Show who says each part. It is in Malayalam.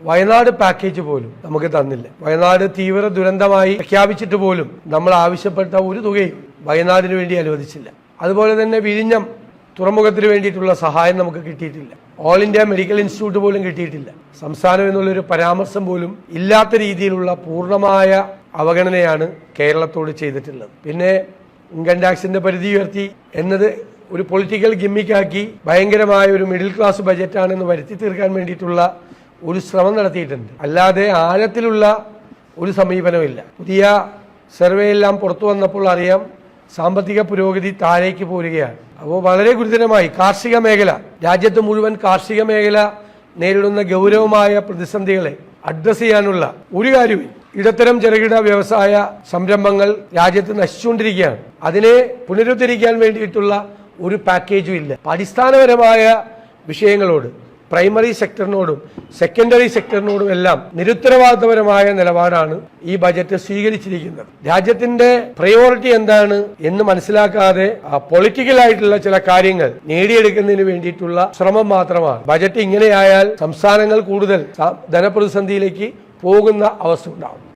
Speaker 1: വയനാട് പാക്കേജ് പോലും നമുക്ക് തന്നില്ല. വയനാട് തീവ്ര ദുരന്തമായി പ്രഖ്യാപിച്ചിട്ട് പോലും നമ്മൾ ആവശ്യപ്പെട്ട ഒരു തുകയും വയനാടിന് വേണ്ടി അനുവദിച്ചില്ല. അതുപോലെ തന്നെ വിഴിഞ്ഞം തുറമുഖത്തിന് വേണ്ടിയിട്ടുള്ള സഹായം നമുക്ക് കിട്ടിയിട്ടില്ല. ഓൾ ഇന്ത്യ മെഡിക്കൽ ഇൻസ്റ്റിറ്റ്യൂട്ട് പോലും കിട്ടിയിട്ടില്ല. സംസ്ഥാനം എന്നുള്ളൊരു പരാമർശം പോലും ഇല്ലാത്ത രീതിയിലുള്ള പൂർണ്ണമായ അവഗണനയാണ് കേരളത്തോട് ചെയ്തിട്ടുള്ളത്. പിന്നെ ഇൻകം ടാക്സിന്റെ പരിധി ഉയർത്തി എന്നത് ഒരു പൊളിറ്റിക്കൽ ഗിമ്മിക്കാക്കി ഭയങ്കരമായ ഒരു മിഡിൽ ക്ലാസ് ബജറ്റാണെന്ന് വരുത്തി തീർക്കാൻ വേണ്ടിയിട്ടുള്ള ഒരു ശ്രമം നടത്തിയിട്ടുണ്ട്. അല്ലാതെ ആഴത്തിലുള്ള ഒരു സമീപനമില്ല. പുതിയ സർവേ എല്ലാം പുറത്തു വന്നപ്പോൾ അറിയാം സാമ്പത്തിക പുരോഗതി താഴേക്ക് പോരുകയാണ്. അപ്പോൾ വളരെ ഗുരുതരമായി കാർഷിക മേഖല, രാജ്യത്ത് മുഴുവൻ കാർഷിക മേഖല നേരിടുന്ന ഗൗരവമായ പ്രതിസന്ധികളെ അഡ്രസ് ചെയ്യാനുള്ള ഒരു കാര്യവും ഇടത്തരം ചെറുകിട വ്യവസായ സംരംഭങ്ങൾ രാജ്യത്ത് നശിച്ചുകൊണ്ടിരിക്കുകയാണ്. അതിനെ പുനരുദ്ധരിക്കാൻ വേണ്ടിയിട്ടുള്ള ഒരു പാക്കേജും ഇല്ല. അടിസ്ഥാനപരമായ വിഷയങ്ങളോട് പ്രൈമറി സെക്ടറിനോടും സെക്കൻഡറി സെക്ടറിനോടും എല്ലാം നിരുത്തരവാദിത്തപരമായ നിലപാടാണ് ഈ ബജറ്റ് സ്വീകരിച്ചിരിക്കുന്നത്. രാജ്യത്തിന്റെ പ്രയോറിറ്റി എന്താണ് എന്ന് മനസ്സിലാക്കാതെ പൊളിറ്റിക്കൽ ആയിട്ടുള്ള ചില കാര്യങ്ങൾ നേടിയെടുക്കുന്നതിന് വേണ്ടിയിട്ടുള്ള ശ്രമം മാത്രമാണ്. ബജറ്റ് ഇങ്ങനെയായാൽ സംസ്ഥാനങ്ങൾ കൂടുതൽ ധനപ്രതിസന്ധിയിലേക്ക് പോകുന്ന അവസ്ഥ ഉണ്ടാവും.